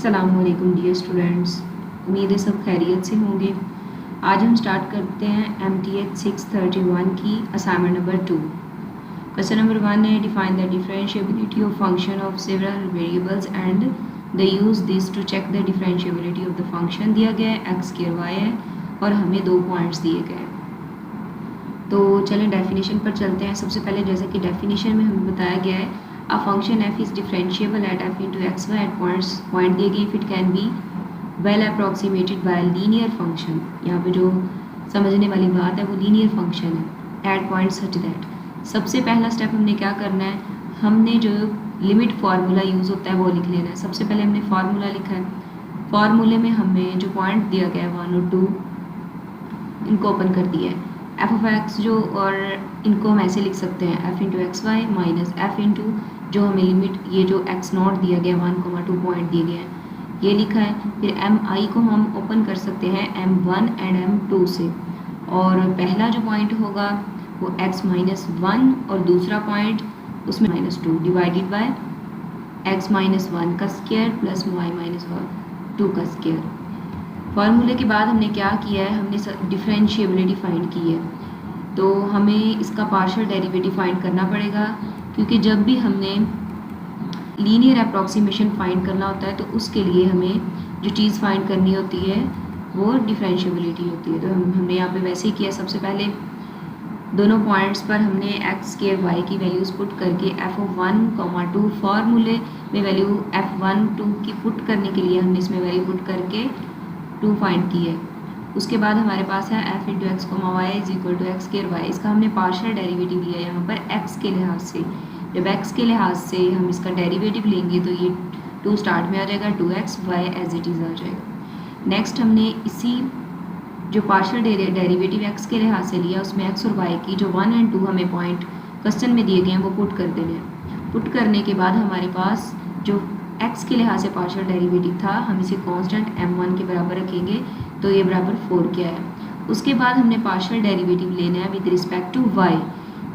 अस्सलामुअलैकुम dear students, उम्मीद है सब खैरियत से होंगे। आज हम स्टार्ट करते हैं MTH 631 की असाइनमेंट नंबर 2। क्वेश्चन नंबर 1 है define the differentiability of function of several variables and the use this to check the differentiability of the function. दिया गया है x स्क्वायर y है और हमें 2 पॉइंट्स दिए गए हैं। तो चलें डेफिनेशन पर चलते हैं। सबसे पहले जैसे कि डेफिनेशन में हमें बताया गया है a function f is differentiable at f into xy at point दिए गए if it can be well approximated by a linear function। यहाँ पे जो समझने वाली बात है वो लीनियर फंक्शन है at point such that। सबसे पहला स्टेप हमने क्या करना है, हमने जो लिमिट फार्मूला यूज़ होता है वो लिख लेना है। सबसे पहले हमने फार्मूला लिखा है। फार्मूले में हमें जो पॉइंट दिया गया है 1 और 2 इनको ओपन कर दिया है। एफ ऑफ एक्स जो, और इनको हम ऐसे लिख सकते हैं F into X Y minus F into जो हमें लिमिट ये जो एक्स नॉट दिया गया 1,2 पॉइंट दिए गए हैं ये लिखा है। फिर एम आई को हम ओपन कर सकते हैं M1 एंड M2 से, और पहला जो पॉइंट होगा वो x माइनस 1 और दूसरा पॉइंट उसमें -2 डिवाइडेड बाय x माइनस 1 का स्क्वायर प्लस y माइनस 2 का स्क्वायर। फार्मूले के बाद हमने क्या किया है, हमने डिफरेंशिएबिलिटी फाइंड की है। तो हमें इसका पार्शियल डेरिवेटिव फाइंड करना पड़ेगा, क्योंकि जब भी हमने लीनियर अप्रॉक्सीमेशन फाइंड करना होता है तो उसके लिए हमें जो चीज़ फाइंड करनी होती है वो डिफरेंशिएबिलिटी होती है। तो हमने यहाँ पे वैसे ही किया। सबसे पहले दोनों पॉइंट्स पर हमने x के y की वैल्यूज़ पुट करके f(1,2) फार्मूले में वैल्यू f(1,2) की पुट करने के लिए हमने इसमें वैल्यू पुट करके 2 फाइंड की है। उसके बाद हमारे पास है f into X Y is equal to X square Y. इसका हमने पार्शियल डेरिवेटिव लिया है यहाँ पर x के लिहाज से। जब x के लिहाज से हम इसका डेरिवेटिव लेंगे तो ये 2 स्टार्ट में आ जाएगा, 2x y as it is आ जाएगा। नेक्स्ट हमने इसी जो पार्शियल डेरिवेटिव x के लिहाज से लिया उसमें x और y की जो 1 एंड 2 हमें पॉइंट क्वेश्चन में दिए गए हैं वो पुट कर देने हैं। पुट करने के बाद हमारे पास जो x के लिहाज से पार्शियल डेरिवेटिव था हम इसे कांस्टेंट m1 के बराबर रखेंगे, तो ये बराबर 4 क्या है। उसके बाद हमने पार्शियल डेरिवेटिव लेना है विद रिस्पेक्ट टू y।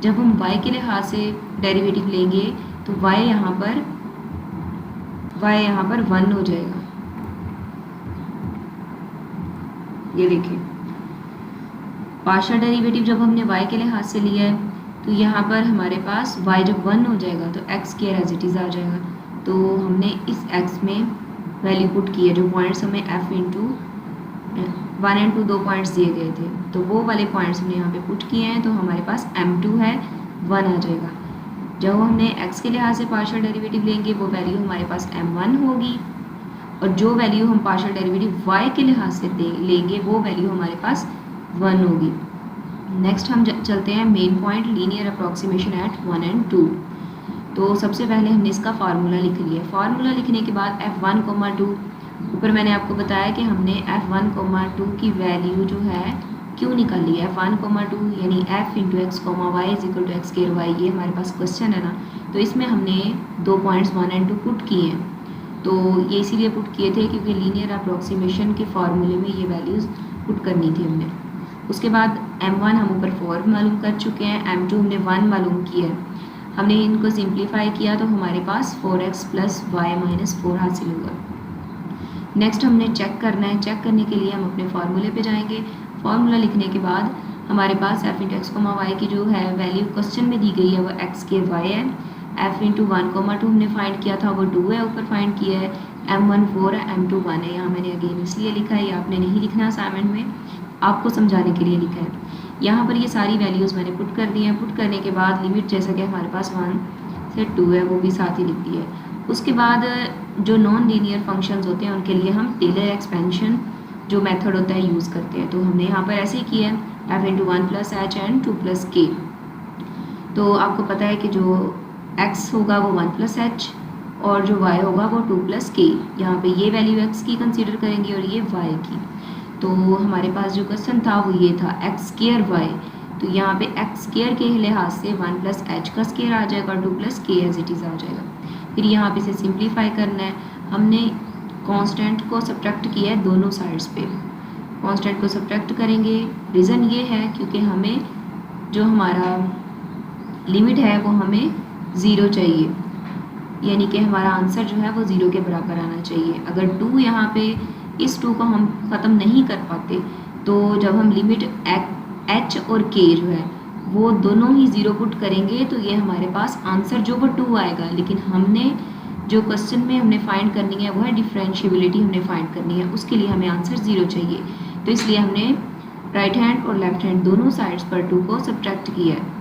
जब हम y के लिहाज से डेरिवेटिव लेंगे तो y यहाँ पर 1 हो जाएगा। ये देखिए पार्शियल डेरिवेटिव जब हमने y के लिहाज से लिया है तो यहाँ पर हमारे पास y जब 1 हो जाएगा तो x square as it is आ जाएगा। तो हमने इस x में वैल्यू पुट की है। जो पॉइंट्स हमें f इंटू 1 एंड 2 2 पॉइंट्स दिए गए थे तो वो वाले पॉइंट्स हमने यहाँ पे पुट किए हैं, तो हमारे पास M2 है 1 आ जाएगा। जब हमने x के लिहाज से पार्शियल डेरिवेटिव लेंगे वो वैल्यू हमारे पास M1 होगी, और जो वैल्यू हम पार्शियल डेरिवेटिव y के लिहाज से लेंगे वो वैल्यू हमारे पास 1 होगी। नेक्स्ट हम चलते हैं main point linear approximation at 1 and 2। तो सबसे पहले हमने इसका फार्मूला लिख लिया। फार्मूला लिखने के बाद f1,2 ऊपर मैंने आपको बताया कि हमने f1,2 की वैल्यू जो है क्यों निकाली है। f1,2 यानी f into X Y is equal to X square Y, ये हमारे पास क्वेश्चन है ना, तो इसमें हमने 2 पॉइंट्स 1 एंड 2 पुट किए हैं। तो ये इसीलिए पुट किए थे क्योंकि लीनियर अप्रॉक्सीमेशन के फार्मूले में ये वैल्यूज़ पुट करनी थी हमने। उसके बाद m1 हम ऊपर 4 मालूम कर चुके हैं, m2 हमने 1 मालूम किया है। हमने इनको सिंप्लीफाई किया तो हमारे पास 4x प्लस वाई माइनस 4 हासिल होगा। नेक्स्ट हमने चेक करना है। चेक करने के लिए हम अपने फार्मूले पे जाएंगे। फार्मूला लिखने के बाद हमारे पास f इंटू एक्स वाई की जो है वैल्यू क्वेश्चन में दी गई है वो x के y है। f इंटू 1,2 हमने फाइंड किया था वो 2 है, ऊपर फाइंड किया है। m1 4 है, m2 1 है। यहाँ मैंने अगेन इसलिए लिखा है, ये आपने नहीं लिखना असाइनमेंट में, आपको समझाने के लिए लिखा है। यहाँ पर ये सारी वैल्यूज़ मैंने पुट कर दी हैं। पुट करने के बाद लिमिट जैसा कि हमारे पास 1 से 2 है वो भी साथ ही लिख दी है। उसके बाद जो नॉन लीनियर फंक्शंस होते हैं उनके लिए हम टेलर एक्सपेंशन जो मेथड होता है यूज़ करते हैं। तो हमने यहाँ पर ऐसे ही किया है f into 1 plus H and 2 plus के। तो आपको पता है कि जो x होगा वो 1 प्लस एच और जो y होगा वो 2 प्लस के। यहाँ पे ये वैल्यू x की कंसीडर करेंगे और ये y की। तो हमारे पास जो क्वेश्चन था वो ये था एक्स स्क्वायर वाई, तो यहाँ पे एक्स स्क्वायर के लिहाज से 1 प्लस एच का स्क्वायर आ जाएगा और 2 प्लस के एज इट इज़ आ जाएगा। फिर यहाँ पे इसे सिंप्लीफाई करना है। हमने कांस्टेंट को सब्ट्रैक्ट किया है दोनों साइड्स पे। कांस्टेंट को सब्ट्रैक्ट करेंगे, रीज़न ये है क्योंकि हमें जो हमारा लिमिट है वो हमें 0 चाहिए। यानी कि हमारा आंसर जो है वो 0 के बराबर आना चाहिए। अगर 2 यहाँ पे इस 2 को हम ख़त्म नहीं कर पाते तो जब हम लिमिट h और k जो है वो दोनों ही 0 पुट करेंगे तो ये हमारे पास आंसर जो वो 2 आएगा। लेकिन हमने जो क्वेश्चन में हमने फाइंड करनी है वो है डिफरेंशिएबिलिटी हमने फाइंड करनी है, उसके लिए हमें आंसर 0 चाहिए। तो इसलिए हमने राइट हैंड और लेफ्ट हैंड दोनों साइड्स पर 2 को सब्ट्रैक्ट किया है।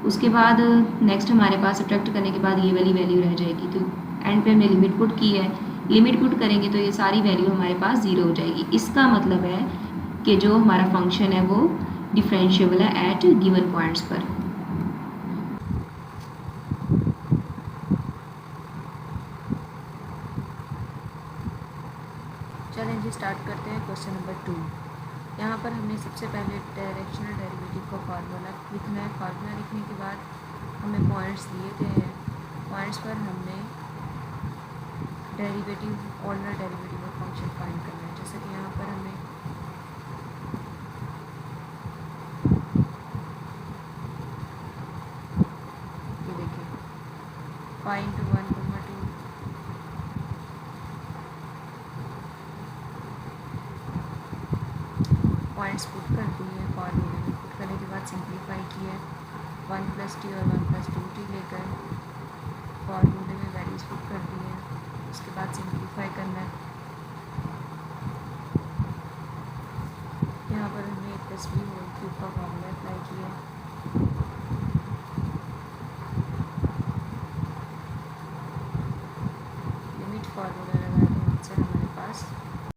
उसके बाद नेक्स्ट हमारे पास सब्ट्रैक्ट करने के बाद ये वाली वैल्यू रह जाएगी। तो एंड पे हमने लिमिट पुट की है, लिमिट पुट करेंगे तो ये सारी वैल्यू हमारे पास 0 हो जाएगी। इसका मतलब है कि जो हमारा फंक्शन है वो डिफरेंशिएबल है एट गिवन पॉइंट्स पर। चलें जी स्टार्ट करते हैं क्वेश्चन नंबर 2। यहाँ पर हमने सबसे पहले डायरेक्शनल डेरिवेटिव का फार्मूला लिखना है। फार्मूला लिखने के बाद हमें पॉइंट्स दिए गए हैं, पॉइंट्स पर हमने डेरिवेटिव ऑर्डिनल डेरिवेटिव और फंक्शन फाइंड करना है। जैसे कि यहाँ पर हमें ये देखें फाइंड 1, 2 पॉइंट्स पुट कर दिए हैं। फार्मूले में पुट करने के बाद सिंप्लीफाई किया 1 + t और 1 + 2t लेकर फार्मूले में वैल्यूज पुट कर दी हैं। उसके बाद सिंप्लीफाई करना है। यहाँ पर हमने a + b होल क्यूब का फार्मूला अप्लाई किया।